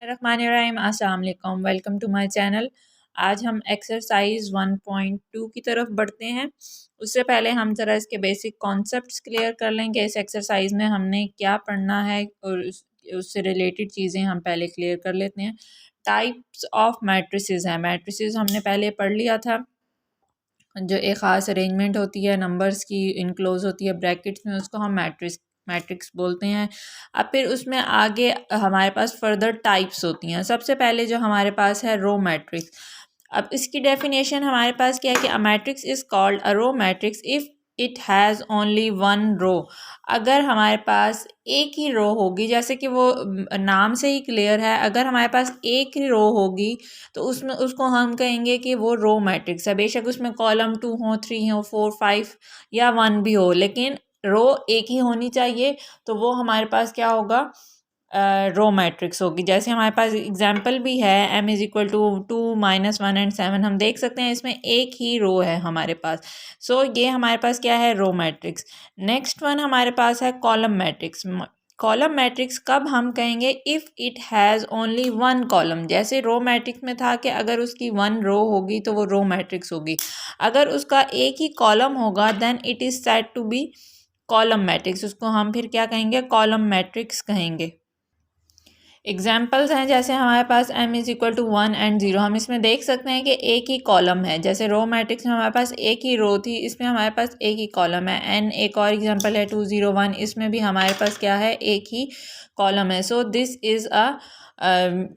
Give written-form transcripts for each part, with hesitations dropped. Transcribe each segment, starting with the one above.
रहमानिर्रहीम अस्सलाम वालेकुम, welcome to my channel. आज हम एक्सरसाइज 1.2 की तरफ बढ़ते हैं। उससे पहले हम ज़रा इसके बेसिक कॉन्सेप्ट्स क्लियर कर लेंगे। इस एक्सरसाइज में हमने क्या पढ़ना है और उससे रिलेटेड चीज़ें हम पहले क्लियर कर लेते हैं। टाइप्स ऑफ मैट्रिसेस हैं। मैट्रिसेस हमने पहले पढ़ लिया था, जो एक ख़ास अरेंजमेंट होती है, नंबर्स की इनक्लोज होती है ब्रैकेट्स में, उसको हम मैट्रिक्स बोलते हैं। अब फिर उसमें आगे हमारे पास फर्दर टाइप्स होती हैं। सबसे पहले जो हमारे पास है रो मैट्रिक्स। अब इसकी डेफिनेशन हमारे पास क्या है कि a matrix is called a row matrix if it has only one row. अगर हमारे पास एक ही रो होगी, जैसे कि वो नाम से ही क्लियर है, अगर हमारे पास एक ही रो होगी तो उसमें उसको हम कहेंगे कि वो रो मैट्रिक्स है। बेशक उसमें कॉलम 2 हो, 3 हो, 4, 5 या 1 भी हो, लेकिन रो एक ही होनी चाहिए, तो वो हमारे पास क्या होगा, रो मैट्रिक्स होगी। जैसे हमारे पास एग्जाम्पल भी है, m is equal to 2 -1 and 7। हम देख सकते हैं इसमें एक ही रो है हमारे पास। सो ये हमारे पास क्या है, रो मैट्रिक्स। नेक्स्ट वन हमारे पास है कॉलम मैट्रिक्स। कॉलम मैट्रिक्स कब हम कहेंगे, if it has only one column. जैसे रो मैट्रिक्स में था कि अगर उसकी वन रो होगी तो वो रो मैट्रिक्स होगी। अगर उसका एक ही कॉलम होगा then it is said to be column matrix. उसको हम फिर क्या कहेंगे, कॉलम मैट्रिक्स कहेंगे। एग्जाम्पल्स हैं, जैसे हमारे पास m is equal to 1 and 0। हम इसमें देख सकते हैं कि एक ही कॉलम है। जैसे रो मैट्रिक्स में हमारे पास एक ही रो थी, इसमें हमारे पास एक ही कॉलम है। n एक और एग्जाम्पल है 2 0 1, इसमें भी हमारे पास क्या है, एक ही कॉलम है। So this is a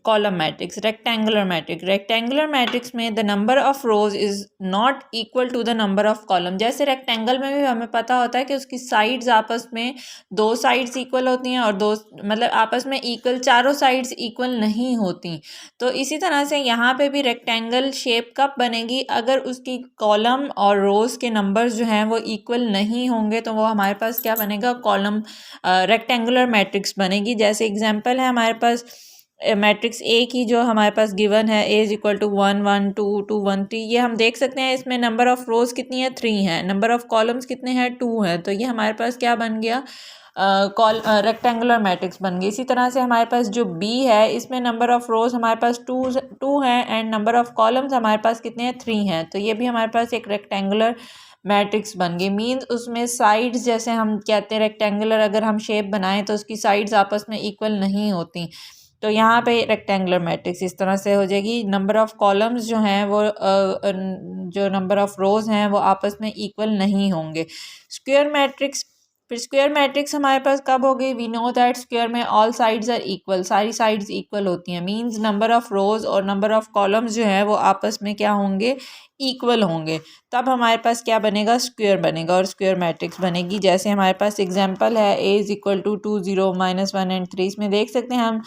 column matrix. Rectangular matrix में the number of rows is not equal to the number of column. जैसे रेक्टेंगल में भी हमें पता होता है कि उसकी साइड्स आपस में, दो साइड्स इक्वल होती हैं और दो मतलब आपस में इक्वल, चारों साइड्स इक्वल नहीं होती। तो इसी तरह से यहाँ पे भी रेक्टेंगल शेप कब बनेगी, अगर उसकी कॉलम और रोज़ के नंबर्स जो हैं वो इक्वल नहीं होंगे, तो वो हमारे पास क्या बनेगा, कॉलम रेक्टेंगुलर मैट्रिक्स बनेगी। जैसे एग्जांपल है हमारे पास मैट्रिक्स ए की, जो हमारे पास गिवन है, ए इज इक्वल टू 1 1 2 2 1 3। ये हम देख सकते हैं इसमें नंबर ऑफ रोज कितनी है, 3 है, नंबर ऑफ कॉलम्स कितने हैं, 2 है। तो ये हमारे पास क्या बन गया, रेक्टेंगुलर मैट्रिक्स बन गई। इसी तरह से हमारे पास जो बी है, इसमें नंबर ऑफ रोज हमारे पास टू है एंड नंबर ऑफ कॉलम्स हमारे पास कितने हैं, 3 हैं। तो ये भी हमारे पास एक रेक्टेंगुलर मैट्रिक्स बन गई। मीन्स उसमें साइड्स, जैसे हम कहते हैं रेक्टेंगुलर अगर हम शेप बनाएं तो उसकी साइड्स आपस में इक्वल नहीं होती। तो यहाँ पे रेक्टेंगुलर मैट्रिक्स इस तरह से हो जाएगी। नंबर ऑफ कॉलम्स जो हैं वो जो नंबर ऑफ रोज हैं वो आपस में इक्वल नहीं होंगे। स्क्वायर मैट्रिक्स, फिर स्क्वायर मैट्रिक्स हमारे पास कब होगी, वी नो दैट स्क्वायर में ऑल साइड्स आर इक्वल, सारी साइड्स इक्वल होती हैं। मींस नंबर ऑफ रोज और नंबर ऑफ कॉलम्स जो है वो आपस में क्या होंगे, इक्वल होंगे। तब हमारे पास क्या बनेगा, स्क्वायर बनेगा और स्क्वायर मैट्रिक्स बनेगी। जैसे हमारे पास एग्जांपल है, a is equal to 2 0 -1 and 3। इसमें देख सकते हैं हम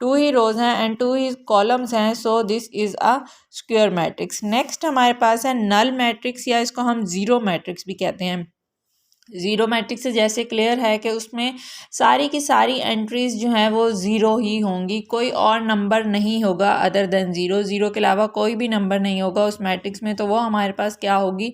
2 ही रोज हैं एंड 2 ही कॉलम्स हैं। So this is a square matrix. Next हमारे पास है नल मैट्रिक्स, या इसको हम जीरो मैट्रिक्स भी कहते हैं। ज़ीरो मैट्रिक्स से जैसे क्लियर है कि उसमें सारी की सारी एंट्रीज जो हैं वो ज़ीरो ही होंगी, कोई और नंबर नहीं होगा अदर देन ज़ीरो। ज़ीरो के अलावा कोई भी नंबर नहीं होगा उस मैट्रिक्स में, तो वो हमारे पास क्या होगी,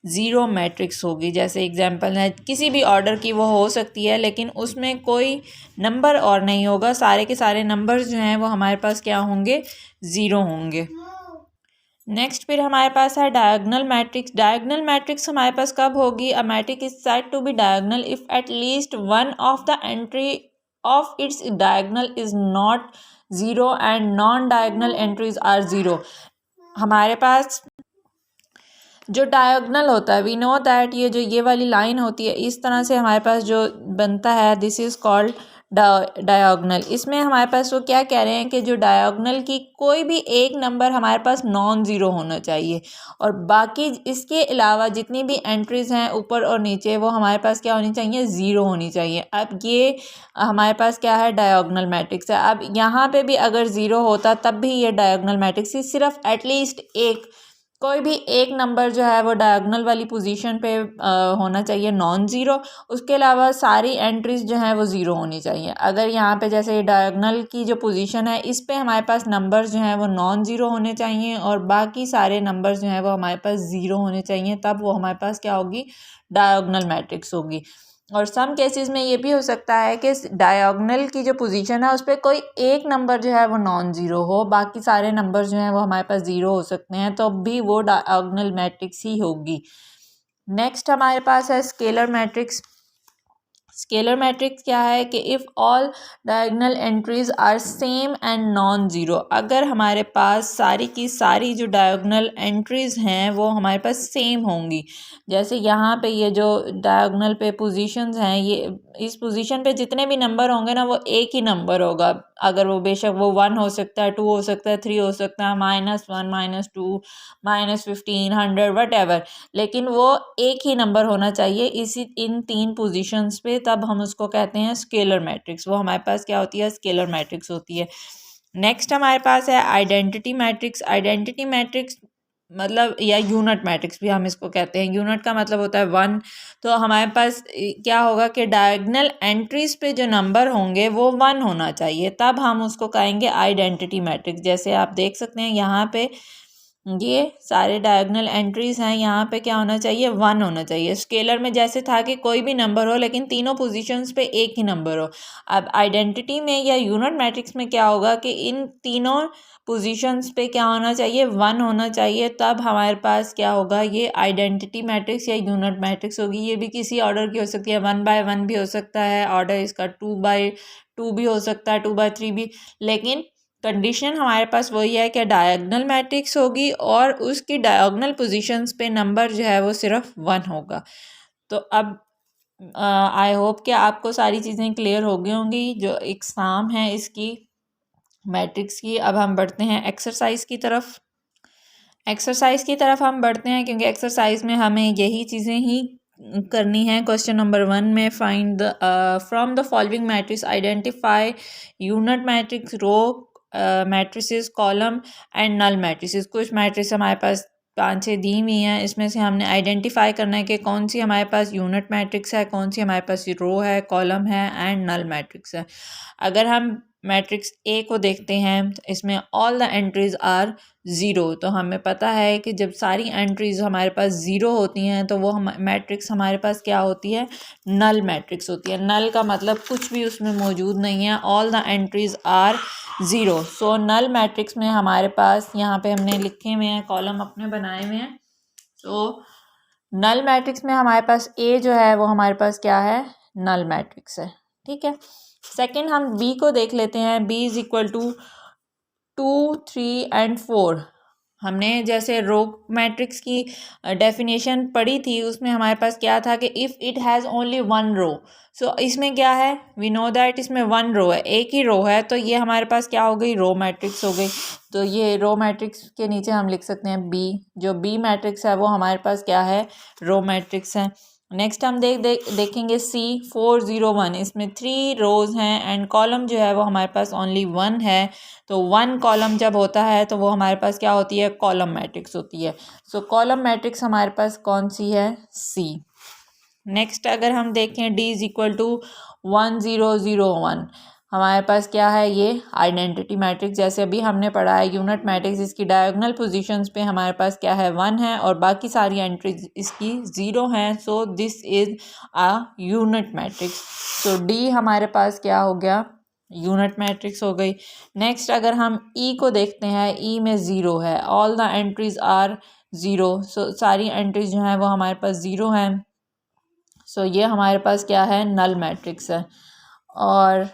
ज़ीरो मैट्रिक्स होगी। जैसे एग्जांपल है, किसी भी ऑर्डर की वो हो सकती है, लेकिन उसमें कोई नंबर और नहीं होगा, सारे के सारे नंबर्स जो हैं वो हमारे पास क्या होंगे, ज़ीरो होंगे। नेक्स्ट फिर हमारे पास है डायगोनल मैट्रिक्स। डायगोनल मैट्रिक्स हमारे पास कब होगी, a matrix is said to be diagonal if at least one of the entry of its diagonal is not zero and non diagonal entries are zero. हमारे पास जो डायगोनल होता है, we know that ये जो ये वाली लाइन होती है, इस तरह से हमारे पास जो बनता है, दिस इज़ कॉल्ड डायगोनल। इसमें हमारे पास वो क्या कह रहे हैं कि जो डायगोनल की कोई भी एक नंबर हमारे पास नॉन ज़ीरो होना चाहिए, और बाकी इसके अलावा जितनी भी एंट्रीज़ हैं ऊपर और नीचे, वो हमारे पास क्या होनी चाहिए, ज़ीरो होनी चाहिए। अब ये हमारे पास क्या है, डायगोनल मैट्रिक्स है। अब यहाँ पे भी अगर ज़ीरो होता तब भी ये डायगोनल मैट्रिक्स ही, सिर्फ एटलीस्ट एक, कोई भी एक नंबर जो है वो डायगोनल वाली पोजीशन पे होना चाहिए, नॉन ज़ीरो। उसके अलावा सारी एंट्रीज जो हैं वो ज़ीरो होनी चाहिए। अगर यहाँ पे जैसे डायगोनल की जो पोजीशन है, इस पे हमारे पास नंबर्स जो हैं वो नॉन ज़ीरो होने चाहिए और बाकी सारे नंबर्स जो हैं वो हमारे पास ज़ीरो होने चाहिए, तब वो हमारे पास क्या होगी, डायगोनल मैट्रिक्स होगी। और सम केसेस में ये भी हो सकता है कि डायगोनल की जो पोजीशन है उस पर कोई एक नंबर जो है वो नॉन ज़ीरो हो, बाकी सारे नंबर जो हैं वो हमारे पास ज़ीरो हो सकते हैं, तो भी वो डायगोनल मैट्रिक्स ही होगी। नेक्स्ट हमारे पास है स्केलर मैट्रिक्स। स्केलर मैट्रिक्स क्या है कि if all diagonal entries are same and non zero, अगर हमारे पास सारी की सारी जो डायगोनल एंट्रीज हैं वो हमारे पास सेम होंगी। जैसे यहाँ पे ये जो डायगोनल पे पोजीशंस हैं, ये इस पोजीशन पे जितने भी नंबर होंगे ना वो एक ही नंबर होगा, अगर वो बेशक वो 1 हो सकता है, 2 हो सकता है, 3 हो सकता है, -1 -2 -15 100 वट, लेकिन वो एक ही नंबर होना चाहिए इसी इन 3 पोजीशंस पे, तब हम उसको कहते हैं स्केलर मैट्रिक्स। वो हमारे पास क्या होती है, स्केलर मैट्रिक्स होती है। नेक्स्ट हमारे पास है आइडेंटिटी मैट्रिक्स। आइडेंटिटी मैट्रिक्स मतलब या यूनिट मैट्रिक्स भी हम इसको कहते हैं। यूनिट का मतलब होता है 1। तो हमारे पास क्या होगा कि डायगोनल एंट्रीज पे जो नंबर होंगे वो 1 होना चाहिए, तब हम उसको कहेंगे आइडेंटिटी मैट्रिक्स। जैसे आप देख सकते हैं यहाँ पे ये सारे डायगोनल एंट्रीज हैं, यहाँ पे क्या होना चाहिए, 1 होना चाहिए। स्केलर में जैसे था कि कोई भी नंबर हो लेकिन तीनों पोजीशंस पे एक ही नंबर हो। अब आइडेंटिटी में या यूनिट मैट्रिक्स में क्या होगा कि इन तीनों पोजीशंस पे क्या होना चाहिए, 1 होना चाहिए, तब हमारे पास क्या होगा, ये आइडेंटिटी मैट्रिक्स या यूनिट मैट्रिक्स होगी। ये भी किसी ऑर्डर की हो सकती है, 1/1 भी हो सकता है ऑर्डर इसका, 2/2 भी हो सकता है, 2/3 भी, लेकिन कंडीशन हमारे पास वही है कि डायगोनल मैट्रिक्स होगी और उसकी डायगोनल पोजीशंस पे नंबर जो है वो सिर्फ 1 होगा। तो अब आई होप कि आपको सारी चीज़ें क्लियर हो गई होंगी जो एग्ज़ाम है इसकी मैट्रिक्स की। अब हम बढ़ते हैं एक्सरसाइज की तरफ। एक्सरसाइज की तरफ हम बढ़ते हैं क्योंकि एक्सरसाइज में हमें यही चीज़ें ही करनी है। क्वेश्चन नंबर 1 में find the from the following matrix identify unit matrix, row matrices, column and null matrices. कुछ मैट्रिक्स हमारे पास 5-6 दी हुई हैं, इसमें से हमने आइडेंटिफाई करना है कि कौन सी हमारे पास यूनिट मैट्रिक्स है, कौन सी हमारे पास रो है, कॉलम है एंड नल मैट्रिक्स है। अगर हम मैट्रिक्स ए को देखते हैं तो इसमें all the entries are zero, तो हमें पता है कि जब सारी एंट्रीज हमारे पास ज़ीरो होती हैं तो वो हम मैट्रिक्स हमारे पास क्या होती है, नल मैट्रिक्स होती है। नल का मतलब कुछ भी उसमें मौजूद नहीं है, all the entries are zero. So null matrix में हमारे पास यहाँ पे हमने लिखे हुए हैं, कॉलम अपने बनाए हुए हैं। तो नल मैट्रिक्स में हमारे पास ए जो है वो हमारे पास क्या है, नल मैट्रिक्स है। ठीक है, सेकंड हम बी को देख लेते हैं। B is equal to 2, 3 and 4। हमने जैसे रो मैट्रिक्स की डेफिनेशन पढ़ी थी, उसमें हमारे पास क्या था कि इफ़ इट हैज़ ओनली 1 रो। सो इसमें क्या है, वी नो दैट इसमें 1 रो है, एक ही रो है, तो ये हमारे पास क्या हो गई, रो मैट्रिक्स हो गई। तो ये रो मैट्रिक्स के नीचे हम लिख सकते हैं बी। जो बी मैट्रिक्स है वो हमारे पास क्या है, रो मैट्रिक्स है। नेक्स्ट हम देखेंगे सी 4, 0, 1। इसमें 3 रोज हैं एंड कॉलम जो है वो हमारे पास ओनली 1 है। तो 1 कॉलम जब होता है तो वो हमारे पास क्या होती है, कॉलम मैट्रिक्स होती है। सो कॉलम मैट्रिक्स हमारे पास कौन सी है, सी। नेक्स्ट अगर हम देखें डी इज इक्वल टू 1, 0, 0, 1, हमारे पास क्या है, ये आइडेंटिटी मैट्रिक्स। जैसे अभी हमने पढ़ा है यूनिट मैट्रिक्स, इसकी डायगोनल पोजीशंस पे हमारे पास क्या है, 1 है और बाकी सारी एंट्रीज इसकी 0 हैं। So this is a unit matrix. So D हमारे पास क्या हो गया, यूनिट मैट्रिक्स हो गई। नेक्स्ट अगर हम ई को देखते हैं, ई में 0 है, ऑल द एंट्रीज आर 0। सो सारी एंट्रीज जो हैं वो हमारे पास 0 हैं। सो ये हमारे पास क्या है, नल मैट्रिक्स है। और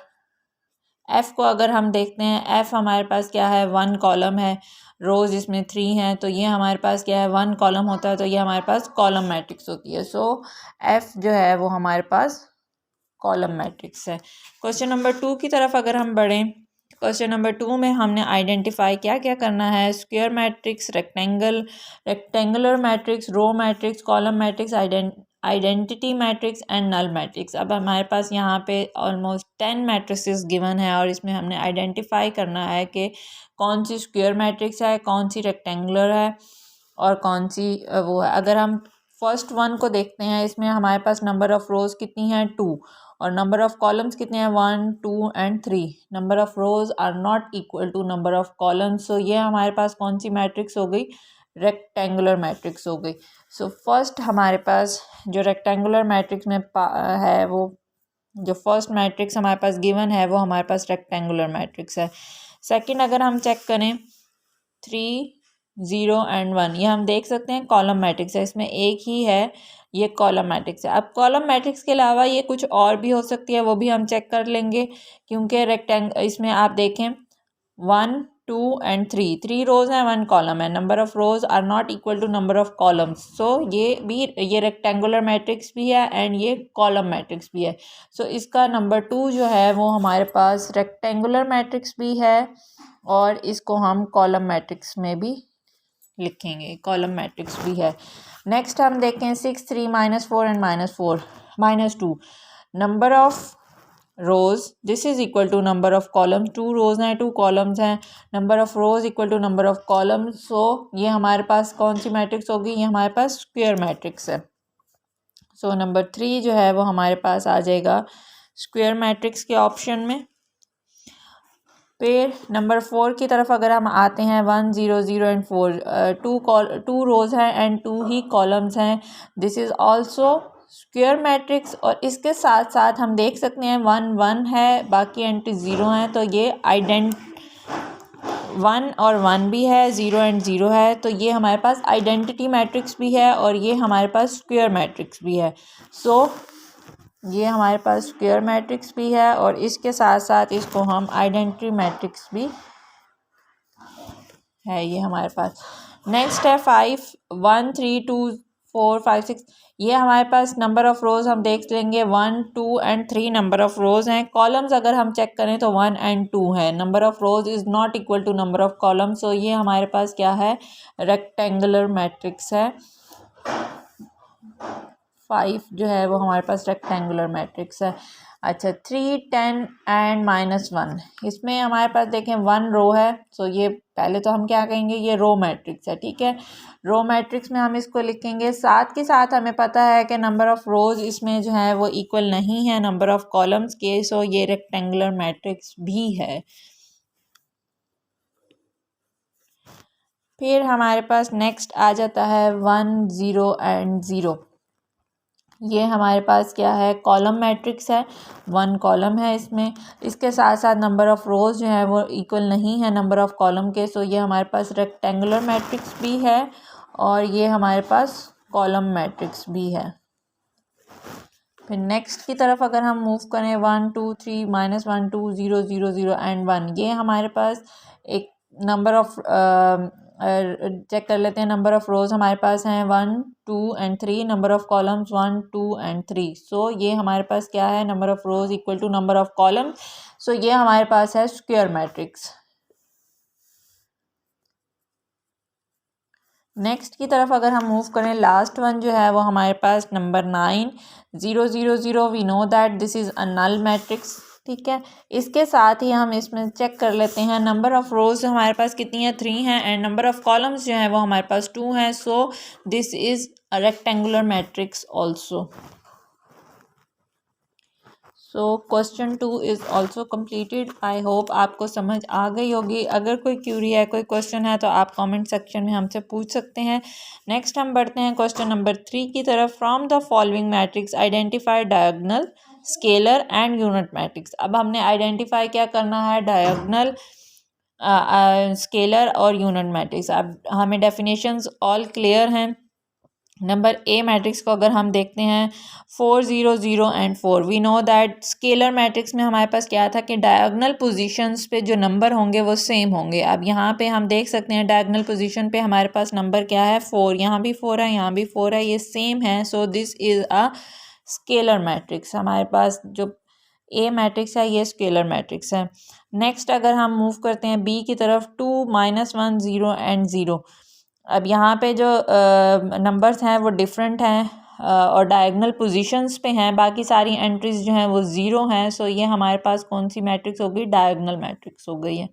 एफ़ को अगर हम देखते हैं, एफ़ हमारे पास क्या है, 1 कॉलम है, रोज इसमें 3 हैं, तो ये हमारे पास क्या है, 1 कॉलम होता है, तो ये हमारे पास कॉलम मैट्रिक्स होती है। सो एफ़ जो है वो हमारे पास कॉलम मैट्रिक्स है। क्वेश्चन नंबर 2 की तरफ अगर हम बढ़ें, क्वेश्चन नंबर 2 में हमने आइडेंटिफाई क्या क्या करना है, square matrix, rectangular matrix, row matrix, column matrix, identity matrix and null matrix. अब हमारे पास यहाँ पे ऑलमोस्ट 10 मैट्रिसेस गिवन है और इसमें हमने आइडेंटिफाई करना है कि कौन सी स्क्वायर मैट्रिक्स है, कौन सी रेक्टेंगुलर है और कौन सी वो है। अगर हम फर्स्ट वन को देखते हैं, इसमें हमारे पास नंबर ऑफ़ रोज़ कितनी हैं, 2, और नंबर ऑफ़ कॉलम्स कितने हैं, 1, 2 and 3। Number of rows are not equal to number of columns. So ये हमारे पास कौन सी मैट्रिक्स हो गई, रेक्टेंगुलर मैट्रिक्स हो गई। सो फर्स्ट हमारे पास जो रेक्टेंगुलर मैट्रिक्स में है वो जो फर्स्ट मैट्रिक्स हमारे पास गिवन है वो हमारे पास रेक्टेंगुलर मैट्रिक्स है। सेकंड अगर हम चेक करें 3 0 एंड 1, ये हम देख सकते हैं कॉलम मैट्रिक्स है, इसमें एक ही है, ये कॉलम मैट्रिक्स है। अब कॉलम मैट्रिक्स के अलावा ये कुछ और भी हो सकती है, वो भी हम चेक कर लेंगे क्योंकि इसमें आप देखें 1 2 एंड 3 रोज हैं 1 कॉलम है, number of rows are not equal to number of columns. So ये रेक्टेंगुलर मैट्रिक्स भी है एंड ये कॉलम मैट्रिक्स भी है। सो इसका नंबर 2 जो है वो हमारे पास रेक्टेंगुलर मैट्रिक्स भी है और इसको हम कॉलम मैट्रिक्स में भी लिखेंगे, कॉलम मैट्रिक्स भी है। नेक्स्ट हम देखें 6 3 -4 and -4 -2, number of rows this is equal to number of columns, 2 rows हैं 2 कॉलम्स हैं, number of rows equal to number of columns. So ये हमारे पास कौन सी मैट्रिक्स होगी, ये हमारे पास स्क्वायर मैट्रिक्स है। सो नंबर 3 जो है वो हमारे पास आ जाएगा स्क्वायर मैट्रिक्स के ऑप्शन में। फिर नंबर 4 की तरफ अगर हम आते हैं 1 0 0 एंड 4, 2 रोज हैं एंड 2 ही कॉलम्स हैं, this is also square matrix. और इसके साथ साथ हम देख सकते हैं 1 1 है बाकी एंटी 0 हैं, तो ये 1 और 1 भी है, 0 एंड 0 है, तो ये हमारे पास आइडेंटिटी मैट्रिक्स भी है और ये हमारे पास स्क्वायर मैट्रिक्स भी है। सो ये हमारे पास स्क्वायर मैट्रिक्स भी है और इसके साथ साथ इसको हम आइडेंटिटी मैट्रिक्स भी है ये हमारे पास। नेक्स्ट है 5 1 3 2 4 5 6, ये हमारे पास नंबर ऑफ रोज हम देख लेंगे 1 2 एंड 3 नंबर ऑफ रोज हैं। कॉलम्स अगर हम चेक करें तो 1 एंड 2 है, number of rows is not equal to number of columns. So ये हमारे पास क्या है, रेक्टेंगुलर मैट्रिक्स है। 5 जो है वो हमारे पास रेक्टेंगुलर मैट्रिक्स है। अच्छा 3 10 एंड -1, इसमें हमारे पास देखें 1 रो है, सो ये पहले तो हम क्या कहेंगे, ये रो मैट्रिक्स है, ठीक है। रो मैट्रिक्स में हम इसको लिखेंगे, साथ के साथ हमें पता है कि नंबर ऑफ रोज इसमें जो है वो इक्वल नहीं है नंबर ऑफ कॉलम्स के, सो ये रेक्टेंगुलर मैट्रिक्स भी है। फिर हमारे पास नेक्स्ट आ जाता है 1 0 एंड 0, ये हमारे पास क्या है, कॉलम मैट्रिक्स है, 1 कॉलम है इसमें, इसके साथ साथ नंबर ऑफ रोज जो है वो इक्वल नहीं है नंबर ऑफ कॉलम के। सो ये हमारे पास रेक्टेंगुलर मैट्रिक्स भी है और ये हमारे पास कॉलम मैट्रिक्स भी है। फिर नेक्स्ट की तरफ अगर हम मूव करें 1 2 3 -1 2 0 0 0 एंड 1, ये हमारे पास एक नंबर ऑफ चेक कर लेते हैं, नंबर ऑफ रोज हमारे पास हैं 1 2 and 3, number of columns 1 2 and 3। So ये हमारे पास क्या है, number of rows equal to number of column. So ये हमारे पास है स्क्वायर मैट्रिक्स। नेक्स्ट की तरफ अगर हम मूव करें, लास्ट वन जो है वो हमारे पास number 9 0 0 0, we know that this is a null matrix, ठीक है। इसके साथ ही हम इसमें चेक कर लेते हैं नंबर ऑफ रोज हमारे पास कितनी है, 3 हैं एंड नंबर ऑफ कॉलम्स जो है वो हमारे पास 2 हैं। सो this is a rectangular matrix also. So question 2 is also completed. I hope आपको समझ आ गई होगी। अगर कोई क्यूरी है, कोई क्वेश्चन है तो आप कमेंट सेक्शन में हमसे पूछ सकते हैं। नेक्स्ट हम बढ़ते हैं क्वेश्चन नंबर 3 की तरफ। From the following matrix identify diagonal, scalar and unit matrix. अब हमने आइडेंटिफाई क्या करना है, डायगोनल, स्केलर और यूनिट मैट्रिक्स। अब हमें डेफिनेशंस ऑल क्लियर हैं। नंबर ए मैट्रिक्स को अगर हम देखते हैं 4 0 0 and 4, we know that scalar matrix में हमारे पास क्या था कि डायगोनल पोजीशंस पे जो नंबर होंगे वो सेम होंगे। अब यहाँ पे हम देख सकते हैं डायगोनल पोजीशन पे हमारे पास नंबर क्या है, 4, यहाँ भी 4 है, यहाँ भी 4 है, ये सेम है। So this is a scalar matrix. हमारे पास जो ए मैट्रिक्स है ये स्केलर मैट्रिक्स है। नेक्स्ट अगर हम मूव करते हैं बी की तरफ, 2 -1 0 एंड 0। अब यहाँ पे जो नंबर्स हैं वो डिफरेंट हैं और डायगोनल पोजीशंस पे हैं, बाकी सारी एंट्रीज जो हैं वो 0 हैं। सो ये हमारे पास कौन सी मैट्रिक्स हो गई, डायगोनल मैट्रिक्स हो गई है।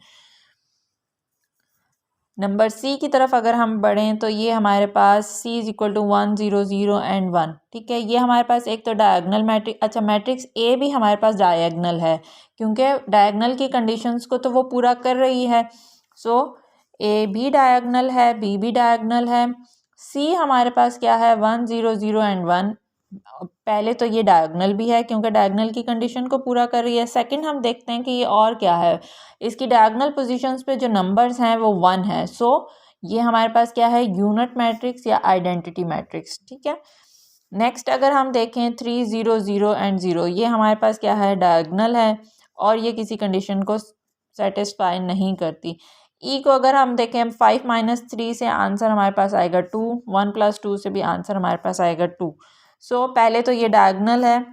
नंबर सी की तरफ अगर हम बढ़ें तो ये हमारे पास सी इज इक्वल टू 1 0 0 एंड 1, ठीक है। ये हमारे पास एक तो डायगोनल मैट्रिक्स, अच्छा मैट्रिक्स ए भी हमारे पास डायगोनल है क्योंकि डायगोनल की कंडीशंस को तो वो पूरा कर रही है। सो ए भी डायगनल है, बी भी डायगनल है, सी हमारे पास क्या है 1 0 0 एंड 1। पहले तो ये डायगनल भी है क्योंकि डायगनल की कंडीशन को पूरा कर रही है। सेकंड हम देखते हैं कि ये और क्या है, इसकी डायगनल पोजीशंस पे जो नंबर्स हैं वो 1 है। सो ये हमारे पास क्या है, यूनिट मैट्रिक्स या आइडेंटिटी मैट्रिक्स। ठीक है, नेक्स्ट अगर हम देखें 3 0 0 एंड 0, ये हमारे पास क्या है, डायगनल है और ये किसी कंडीशन को सेटिस्फाई नहीं करती। ई को अगर हम देखें 5 - 3 से आंसर हमारे पास आएगा 2, 1 + 2 से भी आंसर हमारे पास आएगा 2। सो पहले तो ये डायगनल है।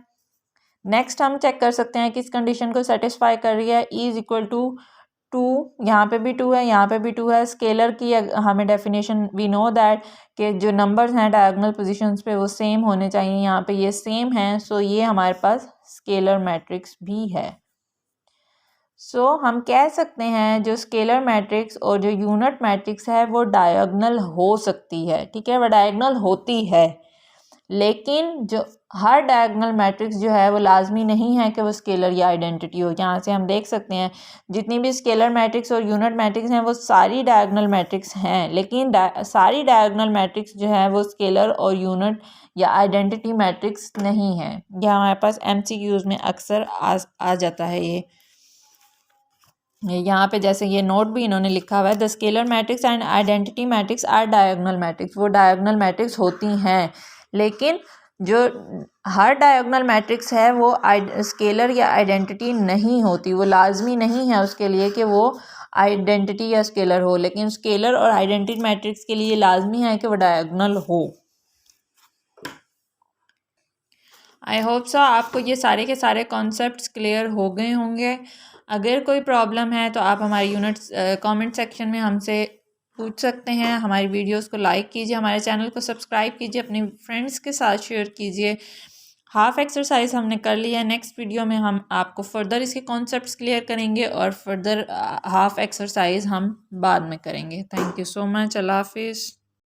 नेक्स्ट हम चेक कर सकते हैं किस कंडीशन को सेटिस्फाई कर रही है, ई = 2, यहाँ पे भी 2 है, यहाँ पे भी 2 है। स्केलर की हमें डेफिनेशन वी नो दैट कि जो नंबर्स हैं डायगोनल पोजीशंस पे वो सेम होने चाहिए, यहाँ पे ये सेम है। सो ये हमारे पास स्केलर मैट्रिक्स भी है। सो हम कह सकते हैं जो स्केलर मैट्रिक्स और जो यूनिट मैट्रिक्स है वो डायगोनल हो सकती है। ठीक है, वो डायगोनल होती है, लेकिन जो हर डायगोनल मैट्रिक्स जो है वो लाजमी नहीं है कि वो स्केलर या आइडेंटिटी हो। यहाँ से हम देख सकते हैं जितनी भी स्केलर मैट्रिक्स और यूनिट मैट्रिक्स हैं वो सारी डायगोनल मैट्रिक्स हैं, लेकिन सारी डायगोनल मैट्रिक्स जो है वो स्केलर और यूनिट या आइडेंटिटी मैट्रिक्स नहीं है। यह हमारे पास MCQs में अक्सर आ जाता है। ये यहाँ पे जैसे ये नोट भी इन्होंने लिखा हुआ है, the scalar matrix and identity matrix are diagonal matrix. वो डायगोनल मैट्रिक्स होती हैं, लेकिन जो हर डायगोनल मैट्रिक्स है वो स्केलर या आइडेंटिटी नहीं होती। वो लाजमी नहीं है उसके लिए कि वो आइडेंटिटी या स्केलर हो, लेकिन स्केलर और आइडेंटिटी मैट्रिक्स के लिए लाजमी है कि वो डायगोनल हो। आई होप सो आपको ये सारे के सारे कॉन्सेप्ट्स क्लियर हो गए होंगे। अगर कोई प्रॉब्लम है तो आप हमारे यूनिट्स कमेंट सेक्शन में हमसे पूछ सकते हैं। हमारी वीडियोस को लाइक कीजिए, हमारे चैनल को सब्सक्राइब कीजिए, अपने फ्रेंड्स के साथ शेयर कीजिए। हाफ एक्सरसाइज हमने कर लिया है, नेक्स्ट वीडियो में हम आपको फर्दर इसके कॉन्सेप्ट्स क्लियर करेंगे और फर्दर हाफ एक्सरसाइज हम बाद में करेंगे। Thank you so much. अल्लाह हाफिज़।